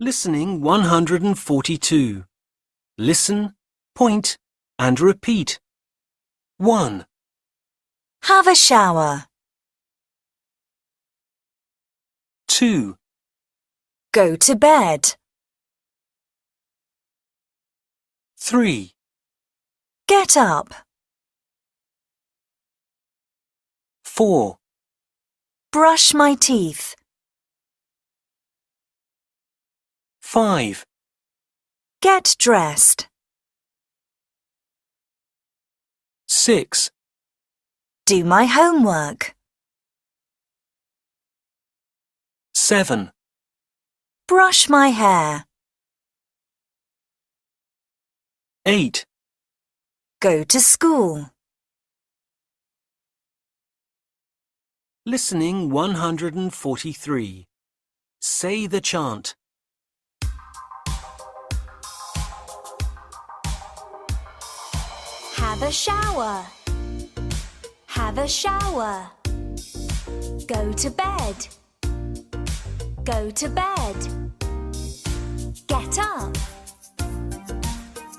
Listening 142. Listen, point, and repeat. 1, Have a shower. 2, Go to bed. 3, Get up. 4, Brush my teeth. 5, Get dressed. 6, Do my homework. 7, Brush my hair. 8, Go to school. Listening 143. Say the chant. Have a shower. Have a shower. Go to bed. Go to bed. Get up.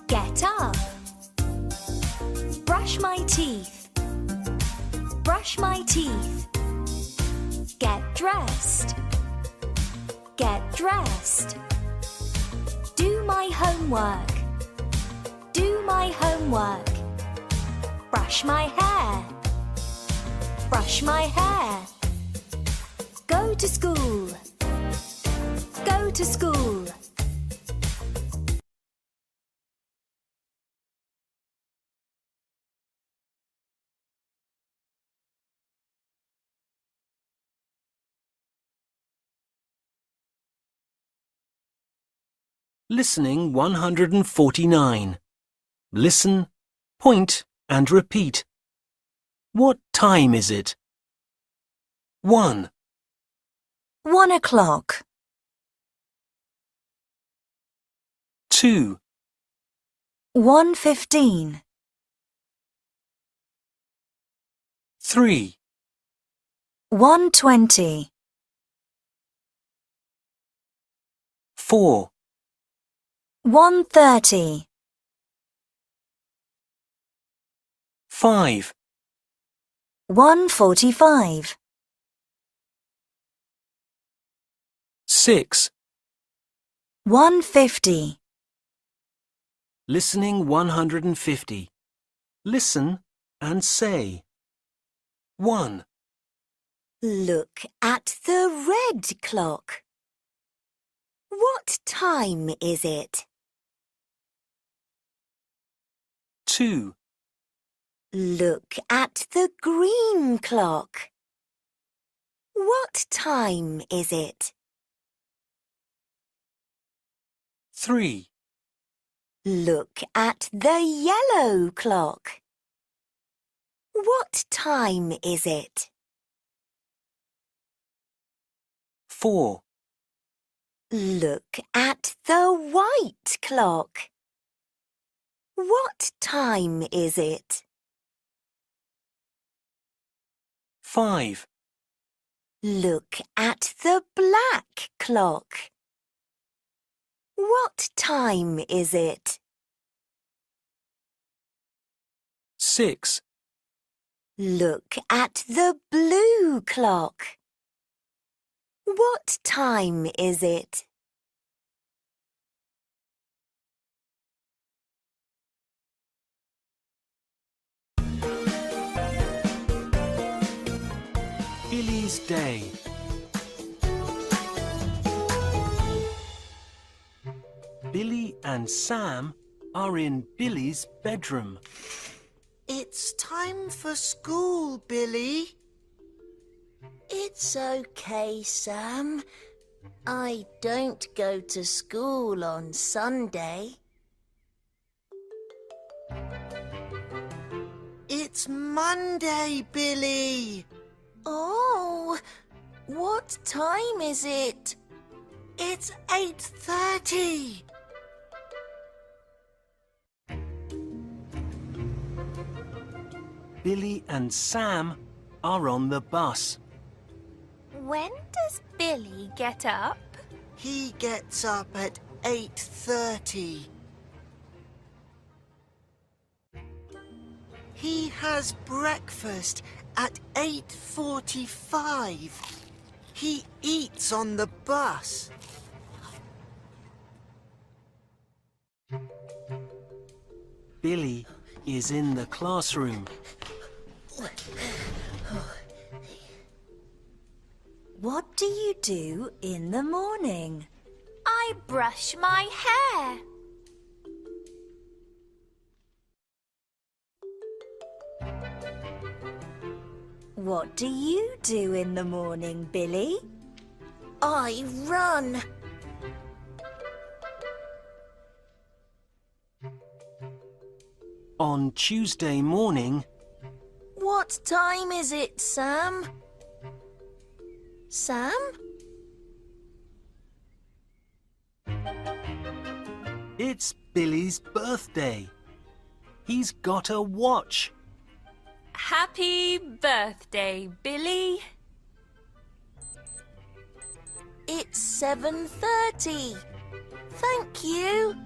Get up. Brush my teeth. Brush my teeth. Get dressed. Get dressed. Do my homework. Do my homework. Brush my hair. Brush my hair. Go to school. Go to school. Listening 149. Listen, point, and repeat. What time is it? 1, 1 o'clock. 2, 1:15. 3, 1:20. 4, 1:30. 5, 1:45. 6. 1:50. Listening 150. Listen and say. 1, Look at the red clock. What time is it? 2, Look at the green clock. What time is it? 3, Look at the yellow clock. What time is it? 4, Look at the white clock. What time is it? 5, Look at the black clock. What time is it? 6, Look at the blue clock. What time is it? Billy's Day. Billy and Sam are in Billy's bedroom. It's time for school, Billy. It's okay, Sam. I don't go to school on Sunday. It's Monday, Billy. Oh, what time is it? It's 8:30. Billy and Sam are on the bus. When does Billy get up? He gets up at 8:30. He has breakfast at 8:45. He eats on the bus. Billy is in the classroom. What do you do in the morning? I brush my hair. What do you do in the morning, Billy? I run. On Tuesday morning, What time is it, Sam? Sam? it's Billy's birthday. He's got a watch. Happy birthday, Billy. It's 7:30. Thank you.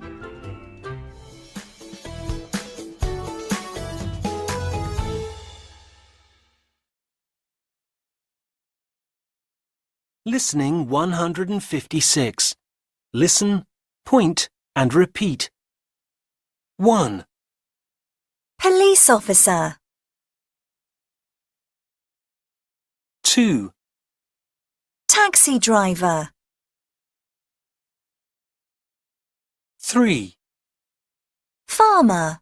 Listening 156. Listen, point, and repeat. 1, Police officer. 2, Taxi driver. 3, Farmer.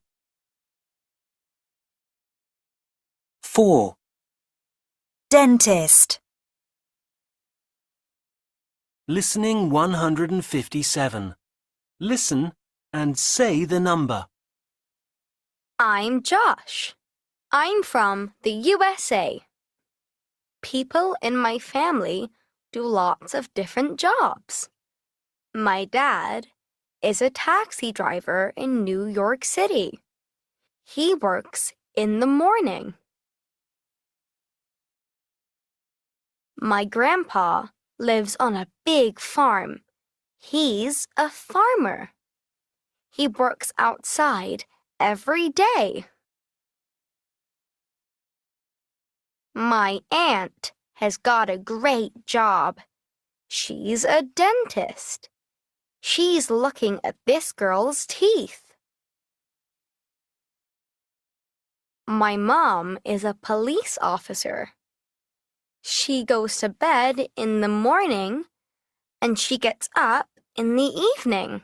4, Dentist. Listening 157. Listen and say the number. I'm Josh. I'm from the USA. People in my family do lots of different jobs. My dad is a taxi driver in New York City. He works in the morning. My grandpa lives on a big farm. He's a farmer. He works outside every day. My aunt has got a great job. She's a dentist. She's looking at this girl's teeth. My mom is a police officer. She goes to bed in the morning and she gets up in the evening.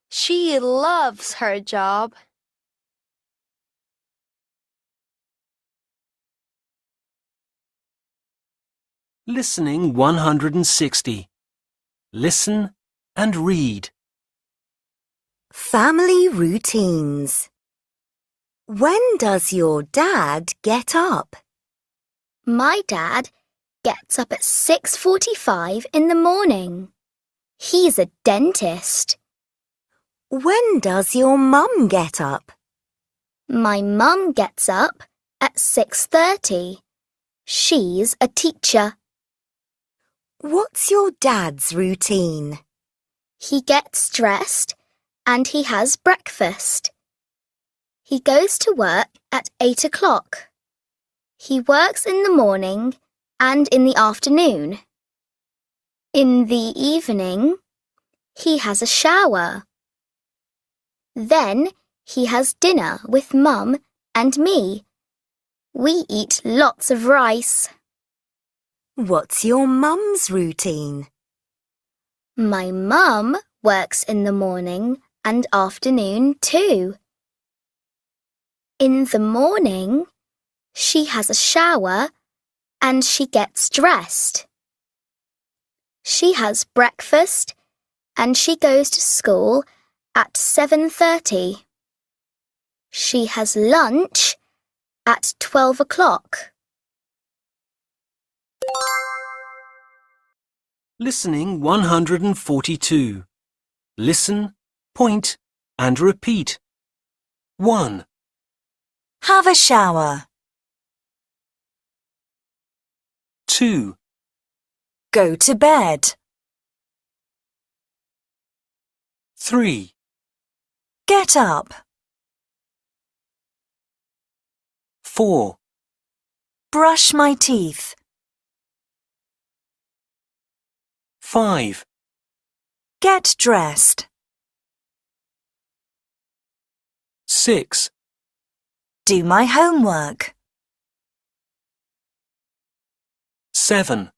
She loves her job. Listening 160. Listen and read. Family routines. When does your dad get up? My dad gets up at 6:45 in the morning. He's a dentist. When does your mum get up? My mum gets up at 6:30. She's a teacher. What's your dad's routine? He gets dressed and he has breakfast. He goes to work at 8 o'clock. He works in the morning and in the afternoon. In the evening, he has a shower. Then he has dinner with Mum and me. We eat lots of rice. What's your mum's routine? My mum works in the morning and afternoon too. In the morning, she has a shower and she gets dressed. She has breakfast and she goes to school at 7:30. She has lunch at 12 o'clock. Listening 142. Listen, point, and repeat. 1, Have a shower. 2, Go to bed. 3. Get up. 4. Brush my teeth. 5. Get dressed. 6. Do my homework. 7.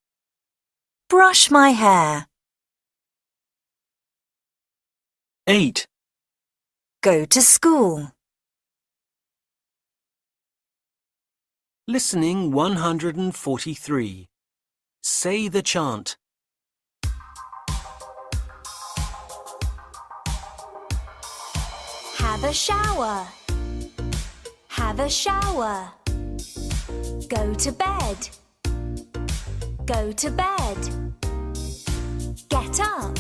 Brush my hair. 8. Go to school. Listening 143. Say the chant. Have a shower. Have a shower. Go to bed. Go to bed. Get up.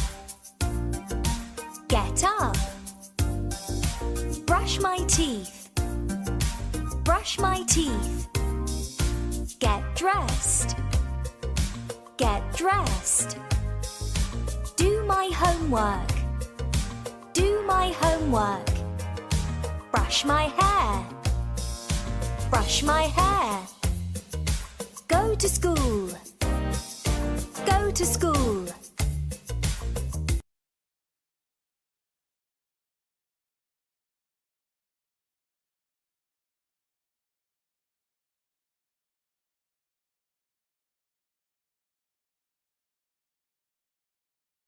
Get up. Brush my teeth. Brush my teeth. Get dressed. Get dressed. Do my homework. Do my homework. Brush my hair. Brush my hair. Go to school. Go to school.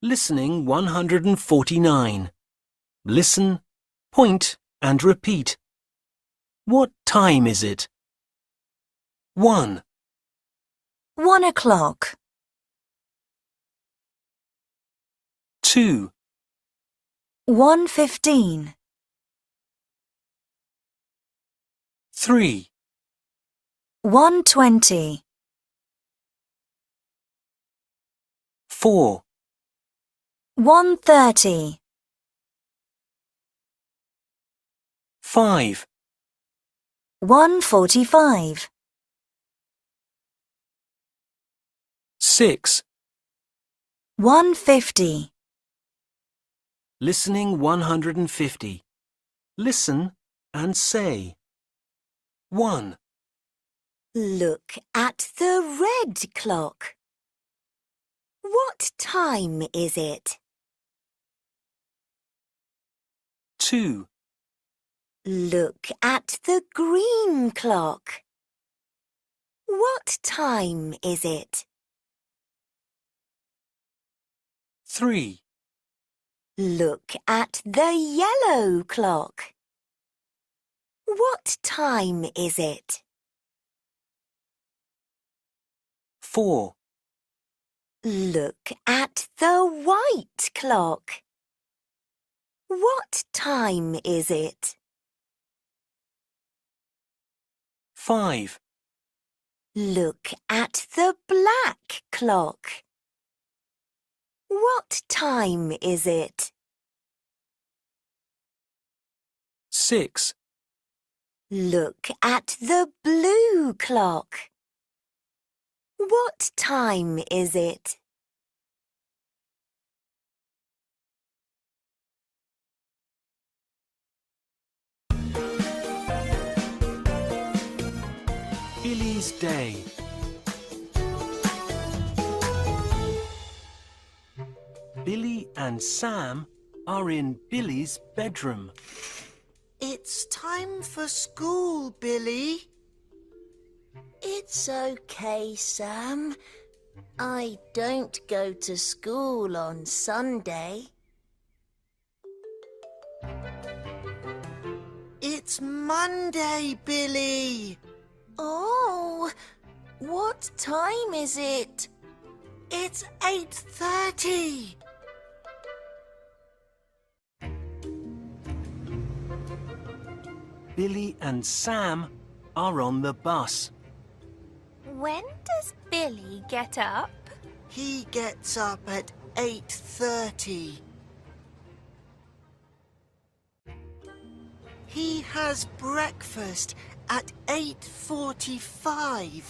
Listening 149. Listen, point and repeat. What time is it? 1. 1 o'clock. 2. 1:15. 3. 1:20. 4. 1:30. 5. 1:45. 6. 1:50. Listening 150. Listen and say. 1. Look at the red clock. What time is it? 2. Look at the green clock. What time is it? 3. Look at the yellow clock. What time is it? 4. Look at the white clock. What time is it? 5. Look at the black clock. What time is it? 6. Look at the blue clock. What time is it? Billy's Day. Billy and Sam are in Billy's bedroom. It's time for school, Billy. It's okay, Sam. I don't go to school on Sunday. It's Monday, Billy. Oh, what time is it? It's 8:30. Billy and Sam are on the bus. When does Billy get up? He gets up at 8:30. He has breakfast at 8:45.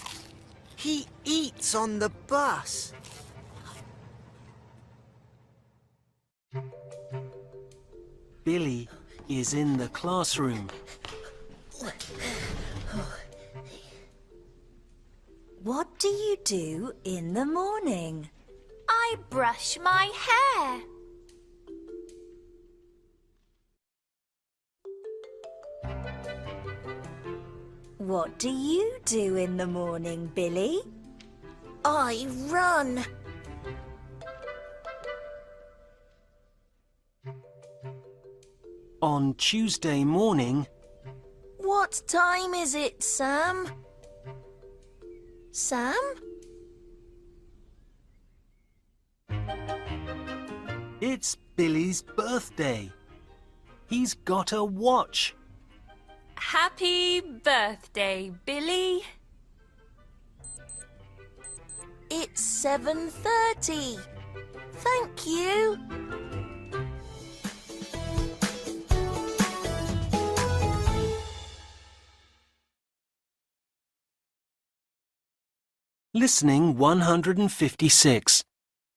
He eats on the bus. Billy is in the classroom. What do you do in the morning? I brush my hair. What do you do in the morning, Billy? I run. On Tuesday morning, What time is it, Sam? Sam? it's Billy's birthday. He's got a watch. Happy birthday, Billy. It's 7:30. Thank you. Listening 156.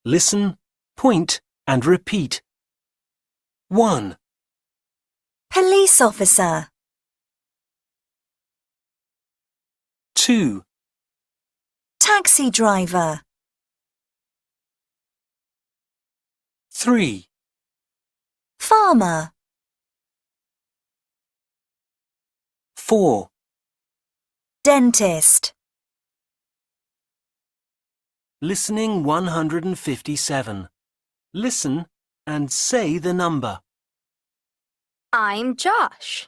Listen, point, and repeat. 1, Police officer. 2, Taxi driver. 3, Farmer. 4, Dentist. Listening 157. Listen and say the number. I'm Josh.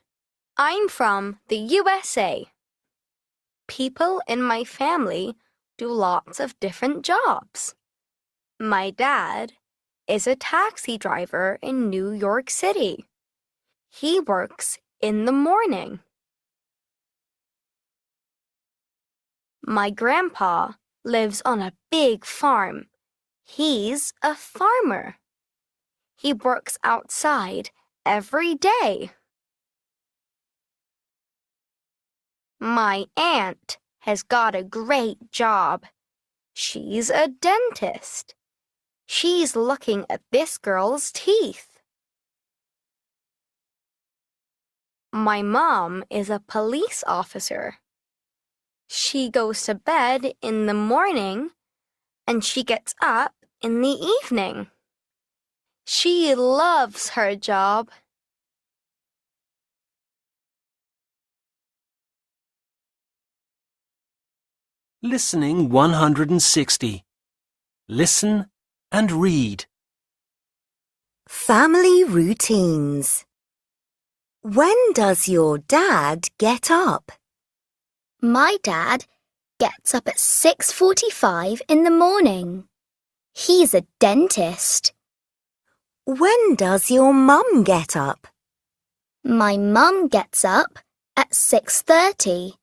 I'm from the USA. People in my family do lots of different jobs. My dad is a taxi driver in New York City. He works in the morning. My grandpa lives on a big farm. He's a farmer. He works outside every day. My aunt has got a great job. She's a dentist. She's looking at this girl's teeth. My mom is a police officer. She goes to bed in the morning and she gets up in the evening. She loves her job. Listening 160. Listen and read. Family routines. When does your dad get up? My dad gets up at 6:45 in the morning. He's a dentist. When does your mum get up? My mum gets up at 6:30.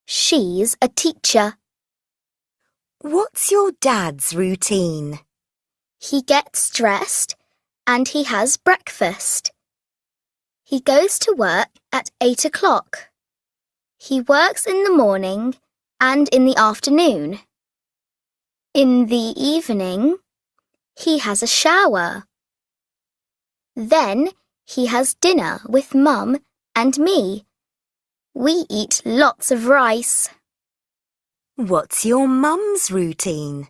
She's a teacher. What's your dad's routine? He gets dressed and he has breakfast. He goes to work at 8 o'clock. He works in the morning and in the afternoon. In the evening, he has a shower. Then he has dinner with Mum and me. We eat lots of rice. What's your mum's routine?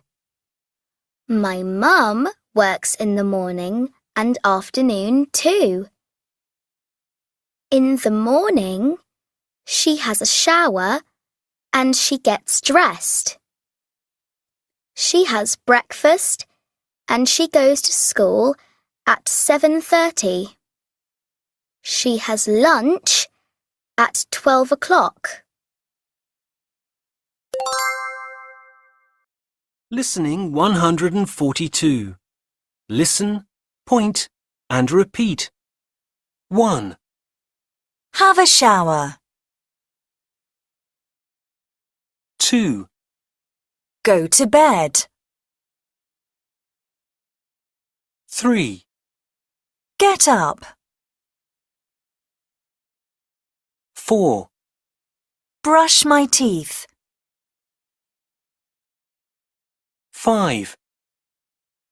My mum works in the morning and afternoon too. In the morning, she has a shower and she gets dressed. She has breakfast and she goes to school at 7:30. She has lunch at 12 o'clock. Listening 142. Listen, point, and repeat. 1, Have a shower. 2, Go to bed. 3, Get up. 4, Brush my teeth. 5,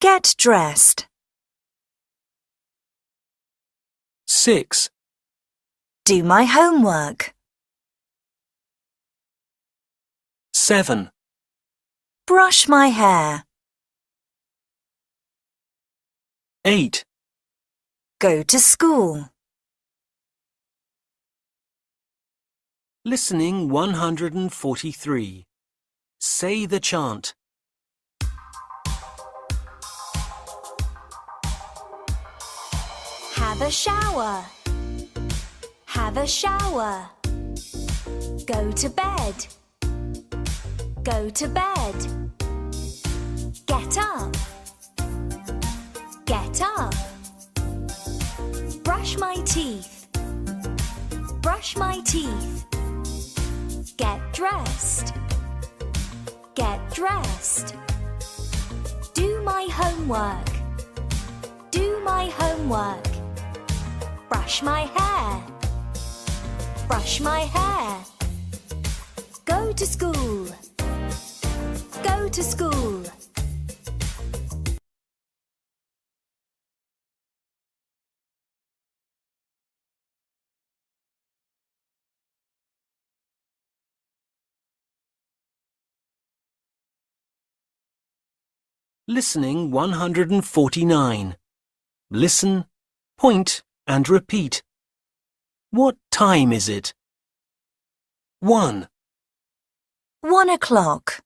Get dressed. 6. Do my homework. 7. Brush my hair. 8. Go to school. Listening 143. Say the chant. Have a shower. Have a shower. Go to bed. Go to bed. Get up. Get up. Brush my teeth. Brush my teeth. Get dressed. Get dressed. Do my homework. Do my homework. Brush my hair. Brush my hair. Go to school. Go to school. Listening 149. Listen, point and repeat. What time is it? 1, 1 o'clock.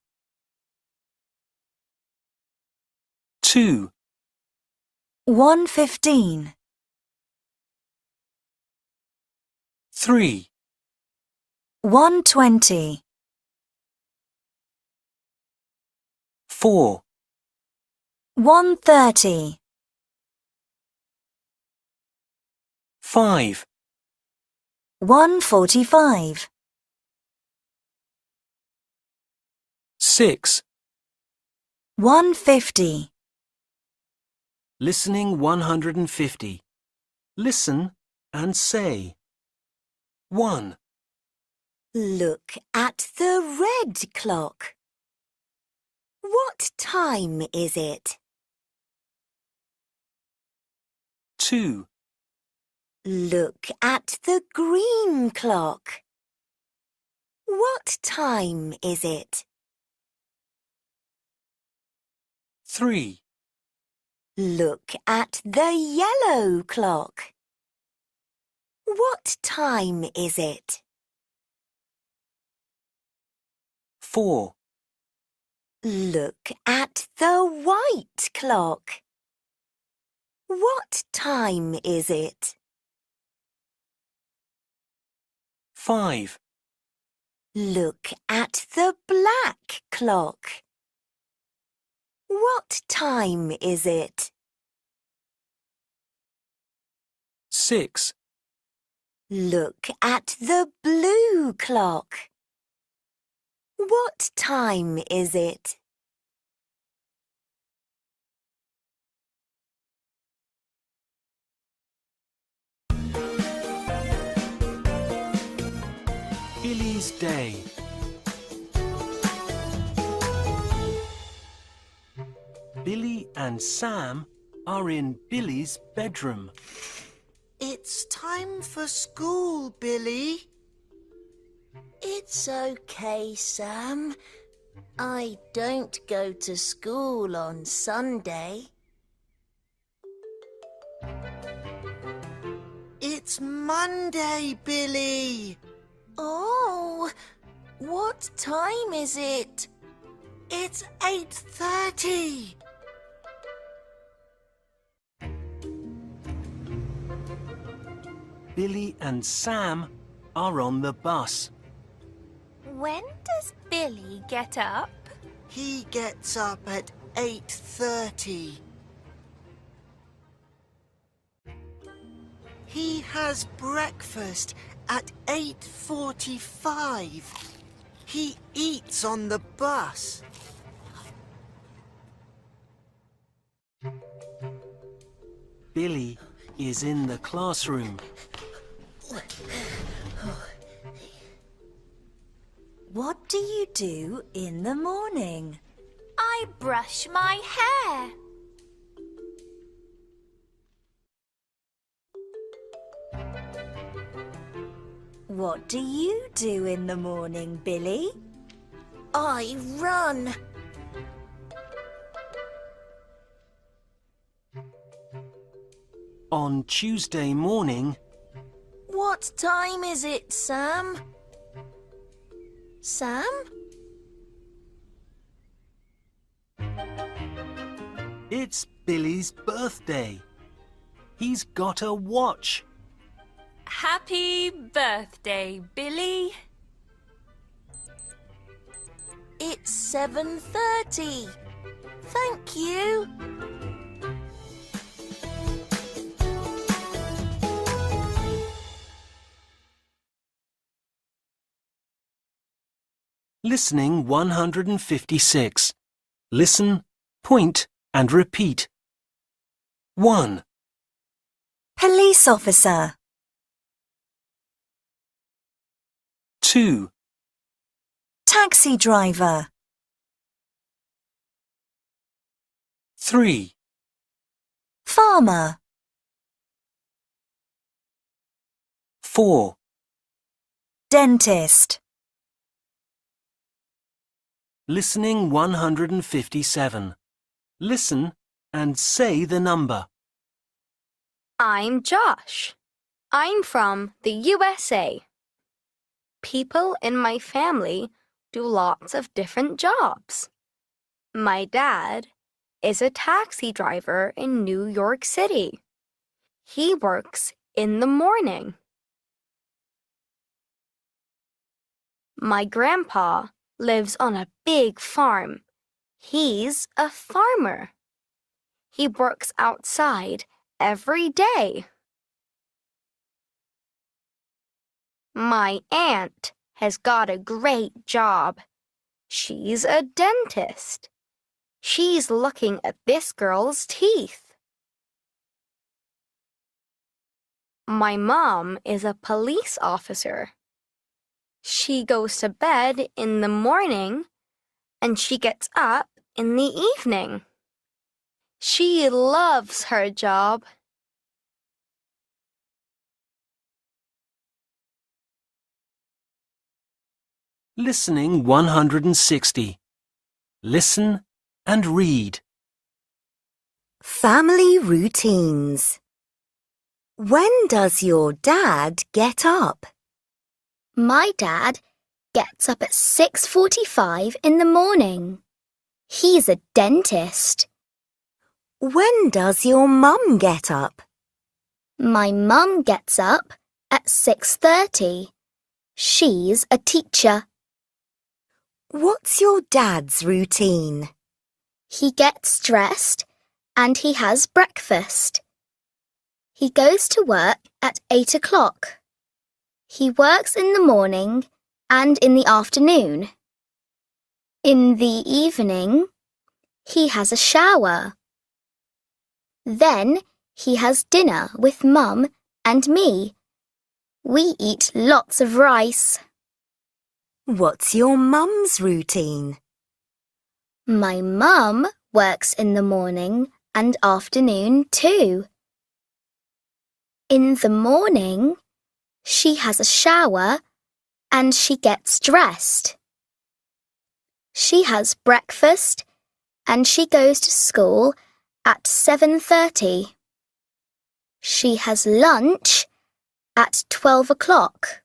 2, 1:15. 3, 1:20. 4, 1:30. 5, 1:45. 6. 1:50. Listening 150. Listen and say. 1, Look at the red clock. What time is it? 2, Look at the green clock. What time is it? 3, Look at the yellow clock. What time is it? 4, Look at the white clock. What time is it? 5, Look at the black clock. What time is it? 6, Look at the blue clock. What time is it? Billy's Day. Billy and Sam are in Billy's bedroom. It's time for school, Billy. It's okay, Sam. I don't go to school on Sunday. It's Monday, Billy. Oh, what time is it? It's 8:30. Billy and Sam are on the bus. When does Billy get up? He gets up at 8:30. He has breakfast at 8:45. He eats on the bus. Billy is in the classroom. What do you do in the morning? I brush my hair. What do you do in the morning, Billy? I run. On Tuesday morning, What time is it, Sam? Sam? it's Billy's birthday. He's got a watch. Happy birthday, Billy. It's 7:30. Thank you. Listening 156. Listen, point, and repeat. 1, Police officer. 2, Taxi driver. 3, Farmer. 4, Dentist. Listening 157. Listen and say the number. I'm Josh. I'm from the USA. People in my family do lots of different jobs. My dad is a taxi driver in New York City. He works in the morning. My grandpa lives on a big farm. He's a farmer. He works outside every day. My aunt has got a great job. She's a dentist. She's looking at this girl's teeth. My mom is a police officer. She goes to bed in the morning and she gets up in the evening. She loves her job. Listening 160. Listen and read. Family routines. When does your dad get up? My dad gets up at 6:45 in the morning. He's a dentist. When does your mum get up? My mum gets up at 6:30. She's a teacher. What's your dad's routine? He gets dressed and he has breakfast. He goes to work at 8 o'clock. He works in the morning and in the afternoon. In the evening, he has a shower. Then he has dinner with Mum and me. We eat lots of rice. What's your mum's routine? My mum works in the morning and afternoon too. In the morning, she has a shower and she gets dressed. She has breakfast and she goes to school at 7:30. She has lunch at 12 o'clock.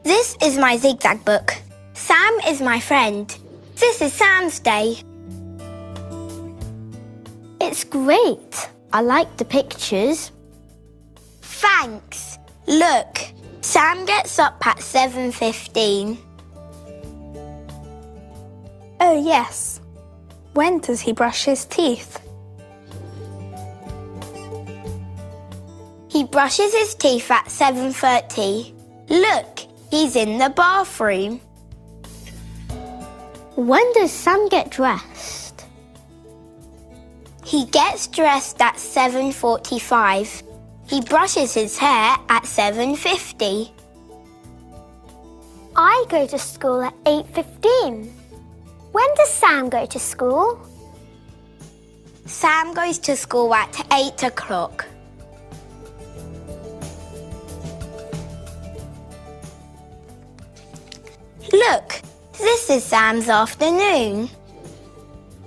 This is my zigzag book. Sam is my friend. This is Sam's day. It's great. I like the pictures. Thanks. Look, Sam gets up at 7:15. Oh yes. When does he brush his teeth? He brushes his teeth at 7:30. Look, he's in the bathroom. When does Sam get dressed? He gets dressed at 7:45. He brushes his hair at 7:50. I go to school at 8:15. When does Sam go to school? Sam goes to school at 8 o'clock. Look, this is Sam's afternoon.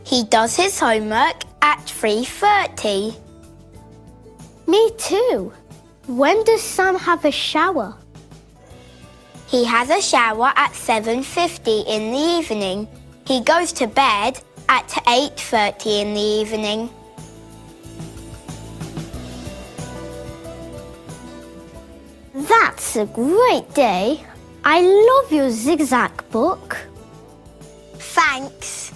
He does his homework at 3:30. Me too. When does Sam have a shower? He has a shower at 7:50 in the evening. He goes to bed at 8:30 in the evening. That's a great day. I love your zigzag book. Thanks.